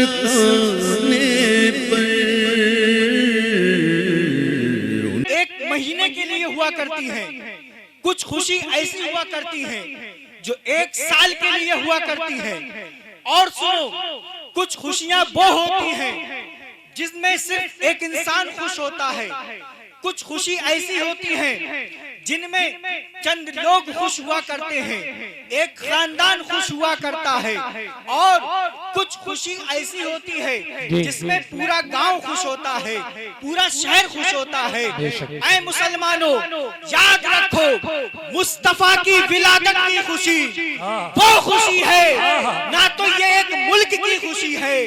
आस्ताने पर। एक महीने के लिए हुआ करती है, कुछ खुशी ऐसी हुआ करती है जो एक साल के लिए हुआ करती है। और सुनो, कुछ खुशियां वो होती हैं जिसमें सिर्फ एक इंसान खुश होता है। कुछ खुशी ऐसी होती है जिनमें चंद लोग खुश हुआ करते हैं, एक खानदान खुश हुआ करता है। और कुछ खुशी ऐसी होती है जिसमें पूरा गांव खुश होता है, पूरा शहर खुश होता है। ऐ मुसलमानों, याद रखो, मुस्तफा की विलादत की खुशी वो खुशी है, ना तो ये एक मुल्क की खुशी है,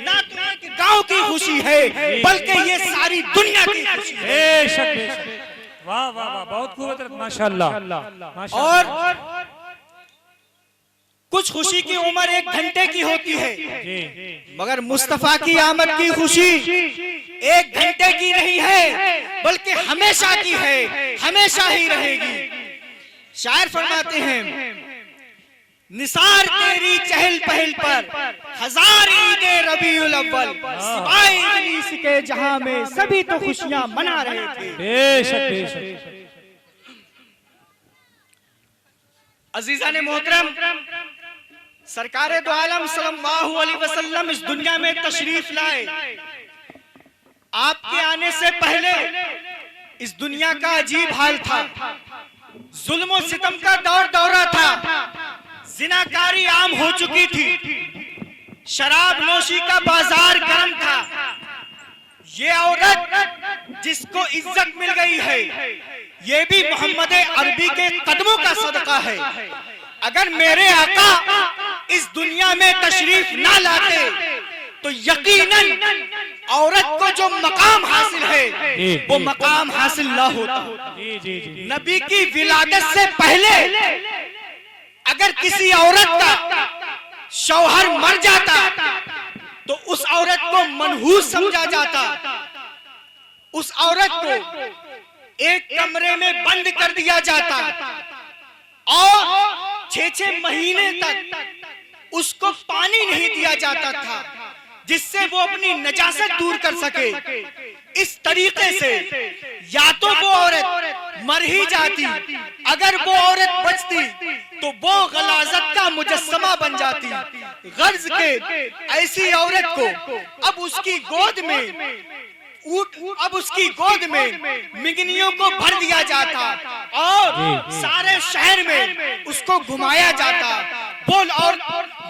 ना तो एक गांव की खुशी है, बल्कि ये सारी दुनिया की खुशी है। वाह वाह वाह, बहुत खूबसूरत, माशाअल्लाह। और कुछ खुशी की उम्र एक घंटे की होती है, मगर मुस्तफा की आमद की खुशी एक घंटे की नहीं है, बल्कि हमेशा की है, हमेशा ही रहेगी। शायर फरमाते हैं, निसार तेरी चहल पहल पर हजार ईदे रबीउल अव्वल, सिवाय इब्लीस के जहां में सभी तो खुशियां मना रहे थे। बेशक बेशक। अजीजा ने मोहतरम, सरकार दो आलम सल्लल्लाहु अलैहि वसल्लम इस दुनिया में तशरीफ लाए। आपके आने से पहले इस दुनिया का अजीब हाल था, जुल्म और सितम का दौर दौरा था, जिनाकारी आम हो चुकी थी, शराब नोशी का बाजार गर्म था। ये औरत जिसको इज्जत मिल गई है, ये भी मोहम्मद अरबी के कदमों का सदका है। अगर मेरे आका इस दुनिया में तशरीफ ना लाते तो यकीनन औरत को जो मकाम हासिल है वो मकाम हासिल ना होता। नबी की विलादत से पहले अगर किसी औरत का शौहर मर जाता तो उस औरत को मनहूस समझा जाता, उस औरत को एक कमरे में बंद कर दिया जाता और 6-6 महीने तक उसको पानी नहीं दिया जाता था जिससे वो अपनी नजासत दूर कर सके। इस तरीके से या तो वो औरत मर ही जाती, अगर वो औरत बचती तो वो गलाजत का मुजस्समा बन जाती। गर्ज के ऐसी औरत को अब उसकी गोद में मिगनियों को भर दिया जाता और सारे शहर में उसको घुमाया जाता। बोल और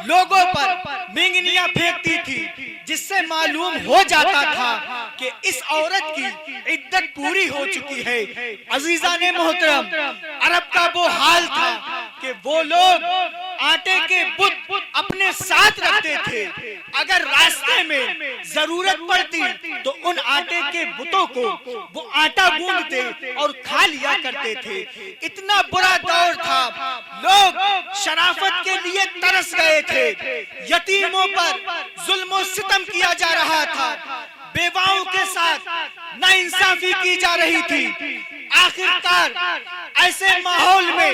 लोगों पर मिगनियां फेंकती थी, जिससे मालूम हो जाता था कि इस औरत की इद्दत पूरी हो चुकी है। अजीजा ने मोहतरम, अरब का वो हाल था कि वो लोग आटे के बुत अपने साथ रखते थे, अगर रास्ते में जरूरत पड़ती तो उन आटे के बुतों को वो आटा गूंदते और खा लिया करते थे। इतना बुरा दौर था, लोग शराफत के लिए तरस गए थे, यतीमों पर जुल्म और सितम किया जा रहा था, बेवाओं के साथ नाइंसाफी की जा रही थी। आखिरकार ऐसे माहौल में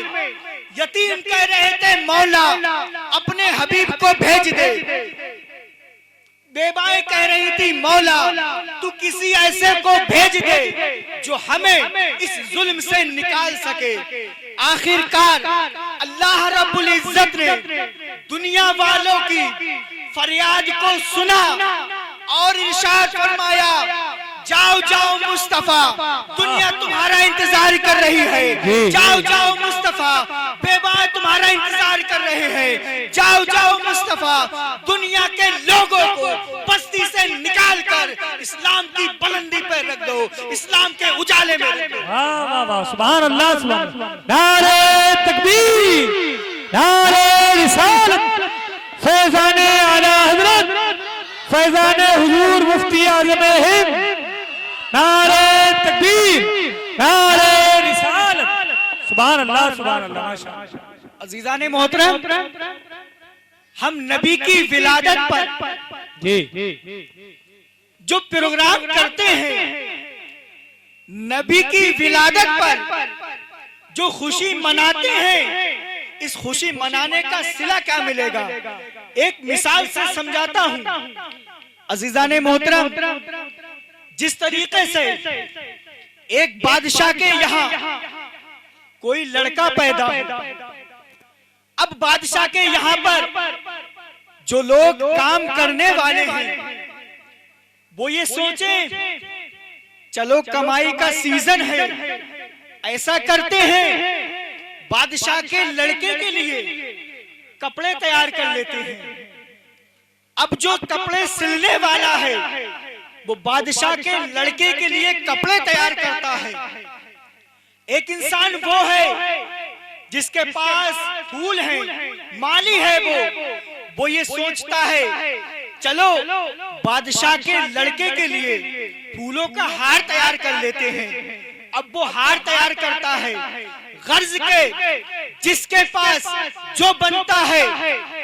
यतीम कह रहे थे, मौला अपने हबीब को भेज दे। बेवाएं कह रही थी, मौला तू किसी ऐसे को भेज दे जो हमें इस जुल्म से निकाल सके। आखिरकार अल्लाह रब्बुल इज्जत ने दुनिया वालों की फरियाद को सुना और इरशाद फरमाया, जाओ जाओ मुस्तफा, दुनिया तुम्हारा इंतजार कर रही है। जाओ जाओ मुस्तफा, बेवाएं तुम्हारा इंतजार कर रहे हैं। जाओ जाओ मुस्तफा, दुनिया के लोगों को बस्ती से निकाल कर इस्लाम की बुलंदी पर रख दो, इस्लाम के उजाले में रख दो। वाह वाह वाह, सुभान अल्लाह, सुभान अल्लाह। नारे तकबीर, नारे रिसालत, फैज़ाने आला हज़रत, फैज़ाने हुजूर मुफ्ती आज़म हिंद, नारे तकबीर, नारे रिसालत, सुभान अल्लाह, सुभान अल्लाह, माशाअल्लाह। अजीजा ने मोहतरम, हम नबी की विलादत पर जो प्रोग्राम करते हैं, नबी की विलादत पर जो खुशी मनाते हैं, इस खुशी मनाने का सिला क्या मिलेगा। एक मिसाल से समझाता हूं। अजीजाने मोहतरम, जिस तरीके से एक बादशाह के यहाँ कोई लड़का पैदा, अब बादशाह के यहाँ पर जो लोग काम करने वाले हैं वो ये सोचे चलो कमाई का सीजन है, ऐसा करते हैं बादशाह के लड़के के लिए कपड़े तैयार कर लेते हैं। अब जो कपड़े सिलने वाला है वो बादशाह के लड़के के लिए कपड़े तैयार करता है। एक इंसान वो है जिसके पास फूल है, माली है, वो ये सोचता है चलो बादशाह के लड़के के लिए फूलों का हार तैयार कर लेते हैं। अब वो हार तैयार करता है, गर्ज के जिसके पास जो बनता है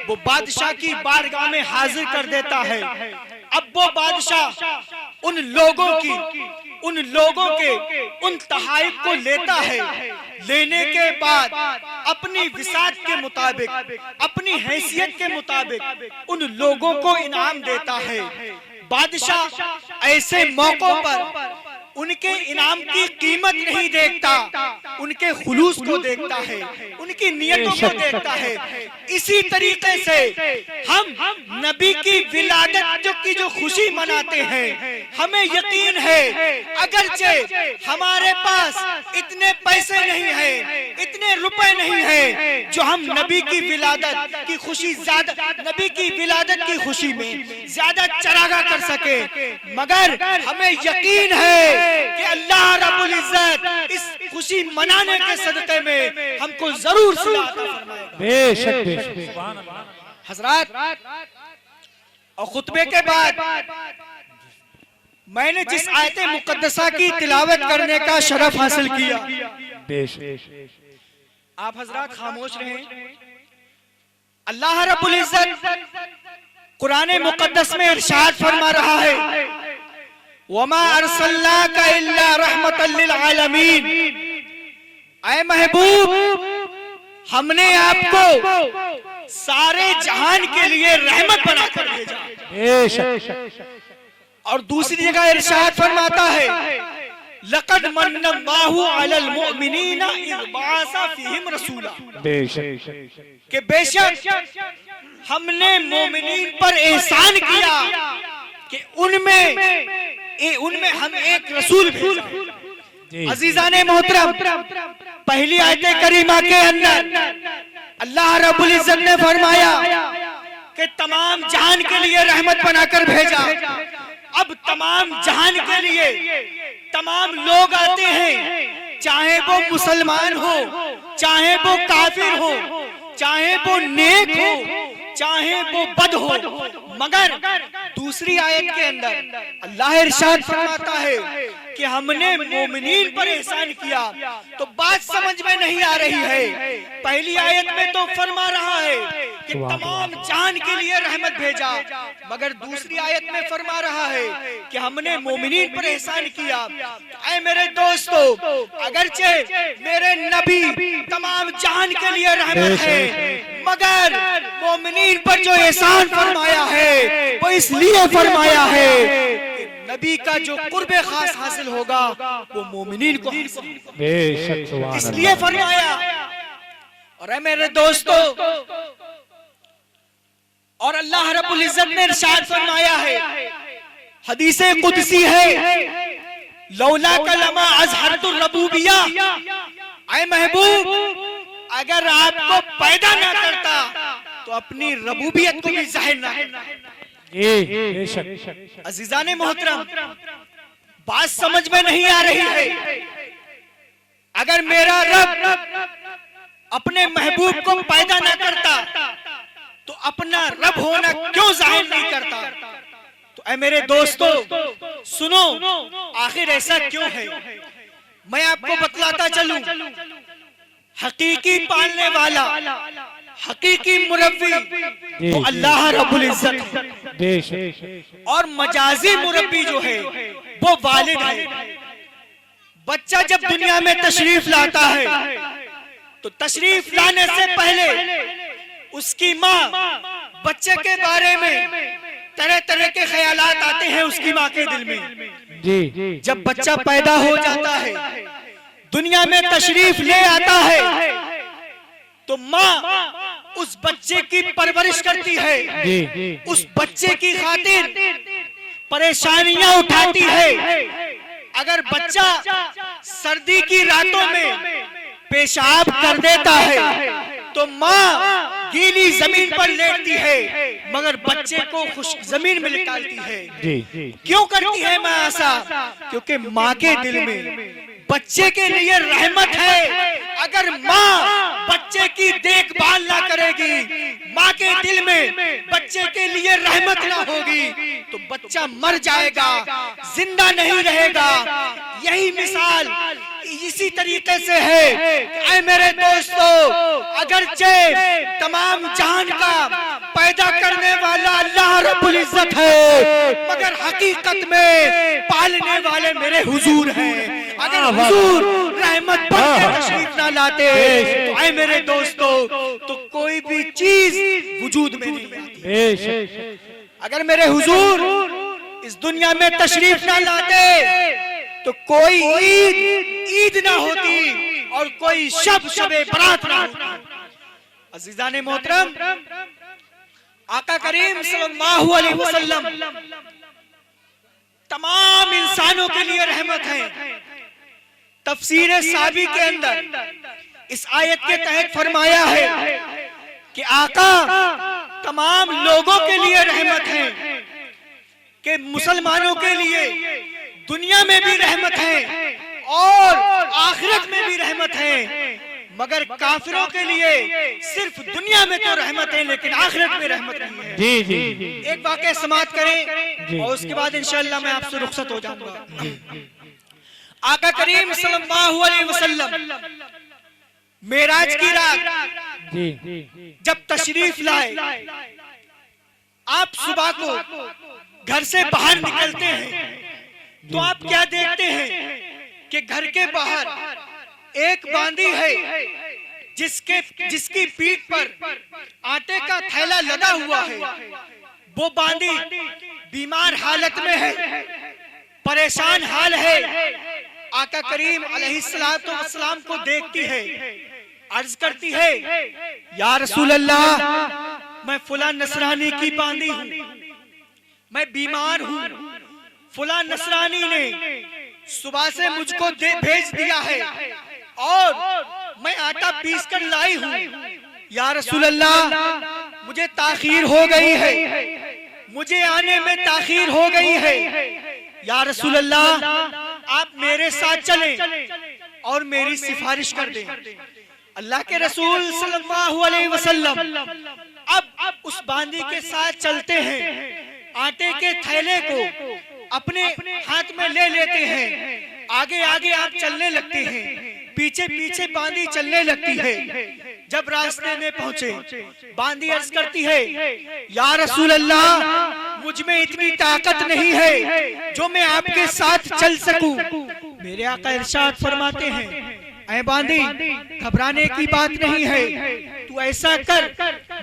वो बादशाह की बारगाह में हाजिर कर देता है। अब वो बादशाह उन लोगों के उन तहाइफ को लेता है, लेने के बाद अपनी विसात के मुताबिक, अपनी हैसियत के मुताबिक उन लोगों को इनाम देता है। बादशाह ऐसे मौकों पर उनके इनाम की कीमत नहीं देखता, उनके खुलूस को देखता है, उनकी नियतों को देखता है। इसी तरीके से हम नबी की विलादत की जो खुशी मनाते हैं, हमें यकीन है अगरचे हमारे पास इतने पैसे नहीं है, इतने रुपए नहीं है जो हम नबी की विलादत की खुशी ज्यादा, नबी की विलादत की खुशी में ज्यादा चरागा कर सके, मगर हमें यकीन है कि अल्लाह रब्बुल इज्जत इस खुशी मनाने के सदक़े में हमको जरूर सिला अता फरमाएगा। बेशक हजरात, और खुतबे के बाद मैंने जिस आयते मुकद्दसा की तिलावत करने का शरफ हासिल किया, आप हजरात खामोश रहें। अल्लाह रब्बुल इज्जत कुरान मुकद्दस में इरशाद फरमा रहा है, वमा अरसलनाका इल्ला रहमतल लिल आलमीन। ऐ महबूब, हमने आपको सारे जहान के लिए रहमत बनाकर भेजा। और दूसरी जगह इरशाद फरमाता है, लक़द मन्नल्लाहु अलल मुमिनीना इज़ बअसा फीहिम रसूला। कि बेशक हमने मोमिनीन पर एहसान किया कि उनमें हम एक रसूल भेजा। अजीजाने मोहतरम, पहली आयत करीमा के अंदर अल्लाह रब्बुल इज्जत ने फरमाया कि तमाम जहान के लिए रहमत बनाकर भेजा। अब तमाम जहान के लिए तमाम लोग आते हैं, चाहे वो मुसलमान हो, चाहे वो काफिर हो, चाहे वो नेक हो, चाहे वो बद हो, मगर दूसरी आयत के अंदर अल्लाह इरशाद फरमाता है कि हमने मोमिनीन पर एहसान किया। तो बात समझ में नहीं आ रही है। पहली आयत में तो फरमा रहा है कि तमाम जान के लिए रहमत भेजा, मगर दूसरी आयत में फरमा रहा है कि हमने मोमिनीन पर एहसान किया। तो ऐ मेरे दोस्तों, अगरचे मेरे नबी तमाम जान के लिए रहमत है, मगर मोमिनीन पर जो एहसान फरमाया है वो इसलिए फरमाया है कि नबी का जो कुर्बे खास हासिल होगा वो मोमिनीन को इसलिए फरमाया। और मेरे दोस्तों, और अल्लाह रब्बुल इज्जत ने इरशाद फरमाया है, हदीसे कुदसी है, लौला कलमा अज़हरतुर रबूबिया। ऐ महबूब, अगर आपको पैदा ना करता तो अपनी रबूबियत को भी जाहिर ना करता। अजीजाने मोहतरम, बात समझ में नहीं आ रही है। अगर मेरा रब अपने महबूब को पैदा ना करता तो अपना रब होना क्यों जाहिर नहीं करता? तो ऐ मेरे दोस्तों सुनो, आखिर ऐसा क्यों है? मैं आपको बतलाता चलूं। हकीकी पालने वाला, हकीकी मुरब्बी तो अल्लाह रब्बुल इज्जत, और मजाजी मुरब्बी जो है वो वालिद है। बच्चा जब दुनिया में तशरीफ लाता है तो तशरीफ लाने से पहले उसकी माँ बच्चे के बारे में तरह तरह के ख्यालात आते हैं उसकी माँ के दिल में। जी जब बच्चा पैदा हो जाता है, दुनिया में तशरीफ ले आता है, तो माँ उस बच्चे की परवरिश करती है, जी उस बच्चे की खातिर परेशानियां उठाती है। अगर बच्चा सर्दी की रातों में पेशाब कर देता है तो माँ गीली जमीन पर लेटती है, मगर बच्चे को खुश जमीन में निकालती है। जी क्यों करती है माँ ऐसा? क्योंकि माँ के दिल में बच्चे के लिए रहमत है। अगर माँ बच्चे की देखभाल ना करेगी, माँ के दिल में बच्चे के लिए रहमत ना होगी, तो बच्चा मर जाएगा, जिंदा नहीं रहेगा। यही मिसाल इसी तरीके से है। ऐ मेरे दोस्तों, अगरचे तमाम जहान का पैदा करने वाला अल्लाह रब्बुल इज्जत है, मगर हकीकत में पालने वाले मेरे हुजूर हैं। अगर हुजूर रहमत बनकर तशरीफ ना लाते तो ऐ मेरे दोस्तों, तो कोई भी चीज वजूद में नहीं आती। अगर मेरे हुजूर इस दुनिया में तशरीफ ना लाते तो कोई ईद ना होती और कोई शबे बरात ना होती। अज़ीज़ाने मोहतरम, आका करीम सल्लल्लाहु अलैहि वसल्लम तमाम इंसानों के लिए रहमत है। तफसीर साबी के अंदर इस आयत के तहत फरमाया है कि आका तमाम लोगों के लिए रहमत है, कि मुसलमानों के लिए दुनिया में भी रहमत है और आखिरत में भी रहमत है, मगर काफिरों के लिए सिर्फ दुनिया में तो रहमत है लेकिन आखिरत में रहमत नहीं है। जी जी एक वाक़या समाप्त करें और उसके बाद इंशाअल्लाह मैं आपसे रुखसत हो जाऊंगा। आका करीम सल्लल्लाहु अलैहि वसल्लम मेराज की रात जब तशरीफ लाए, आप सुबह को घर से बाहर निकलते हैं तो आप क्या देखते हैं कि घर के बाहर एक बांदी है जिसकी पीठ पर आटे का थैला लदा हुआ है। वो बांदी बीमार हालत में है, परेशान हाल है। आका करीम अलैहिस्सलातु वस्सलाम को देखती है, अर्ज करती है, या रसूल अल्लाह, मैं फुला नसरानी की बांदी हूँ, मैं बीमार हूँ। फुला नसरानी ने सुबह से मुझको भेज दिया है और मैं आटा पीस कर लाई हूँ। या रसूल अल्लाह, मुझे ताखीर हो गई है, मुझे आने में ताखीर हो गई है। या रसूल अल्लाह, आप मेरे साथ चलें और मेरी सिफारिश कर दें। अल्लाह के रसूल सल्लल्लाहु अलैहि वसल्लम अब उस बांदी के साथ चलते हैं, आटे के थैले को अपने हाथ में ले लेते हैं, आगे आगे आप चलने लगते हैं, पीछे पीछे बांदी चलने लगती है। जब रास्ते में पहुंचे, बांदी अर्ज करती है, या रसूल अल्लाह, मुझ में इतनी ताकत नहीं है जो मैं आपके साथ चल सकूं। मेरे आका इरशाद फरमाते हैं, ऐ बांदी, घबराने की बात नहीं है, तू ऐसा कर,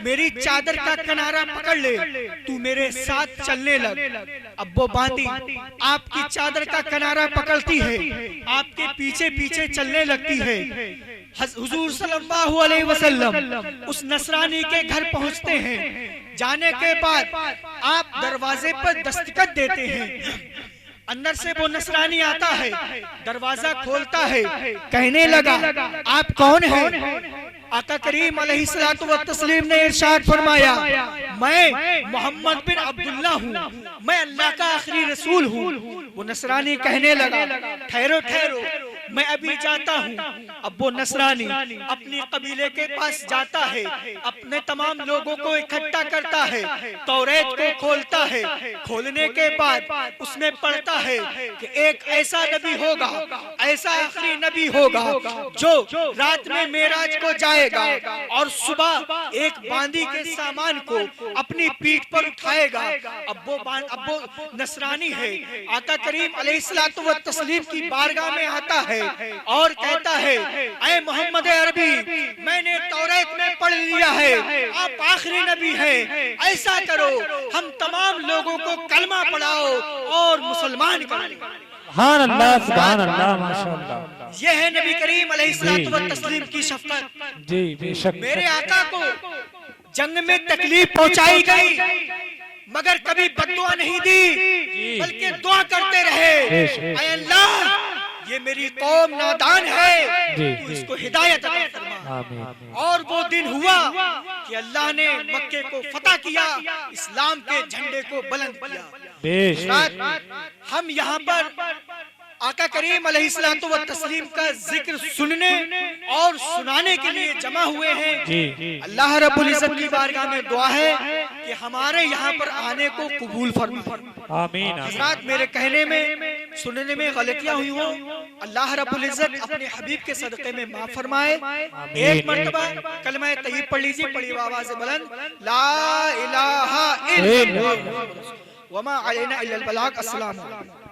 मेरी चादर का किनारा पकड़ ले, तू मेरे साथ चलने लग। अब वो बांदी आपकी चादर का किनारा पकड़ती है, आपके पीछे पीछे चलने लगती है। हुजूर सल्लल्लाहु अलैहि वसल्लम उस नसरानी के घर पहुंचते हैं। जाने के बाद आप दरवाजे पर दस्तखत देते हैं। अंदर से वो नसरानी आता है, दरवाजा खोलता है, कहने लगा, आप कौन हैं? आका करीम अलैहिस्सलातु वत्तस्लीम ने इरशाद फरमाया, मैं मोहम्मद बिन अब्दुल्लाह हूँ, मैं अल्लाह का आखिरी रसूल हूँ। वो नसरानी कहने लगा, ठहरो ठहरो, मैं अभी जाता हूँ। अब वो नसरानी अपने कबीले के पास जाता है, अपने तमाम लोगों को इकट्ठा करता है, तौरेत को खोलता है। खोलने के बाद उसमें पढ़ता है कि एक ऐसा नबी होगा, ऐसा आखिरी नबी होगा जो रात में मेराज को जाएगा और सुबह एक बांदी के सामान को अपनी पीठ पर उठाएगा। अब वो नसरानी है, आका करीम अलैहिस्सलातु वत्तस्लीम की बारगाह में आता है और कहता है, ऐ मोहम्मद अरबी, पढ़ लिया है, आप आखिरी नबी हैं, ऐसा करो हम तमाम लोगों को कलमा पढ़ाओ और मुसलमान करो। सुभान अल्लाह माशाअल्लाह। यह है नबी करीम अलैहिस्सलातु व तस्लीम की शफ़क़त। जी बेशक। मेरे आका को जंग में तकलीफ पहुंचाई गई मगर कभी बद्दुआ नहीं दी बल्कि दुआ करते रहे, ऐ अल्लाह ये मेरी कौम नादान है, तू इसको हिदायत अता फरमा। आमीन। और वो दिन हुआ कि अल्लाह ने मक्के को फतह किया, इस्लाम के झंडे को बुलंद किया। बेशक। हम यहाँ पर आका करीम अलैहिस्सलातु व तस्लीम का जिक्र सुनने और सुनाने के लिए जमा हुए हैं। अल्लाह रब्बुल इज्जत की बारगाह में दुआ है कि हमारे यहाँ पर आने को कबूल फरमाए। आमीन। हज़रात, मेरे कहने में सुनने में गलतियां हुई हो, अल्लाह रब्बुल इज्जत अपने हबीब के सदक़े में माफ फरमाए। एक मर्तबा कलमा तय्यब पढ़ लीजिए, पढ़िए आवाज़ बुलंद, ला इलाहा इल्लल्लाह व मा अलैना इल्लल बलाग। अस्सलाम वालेकुम।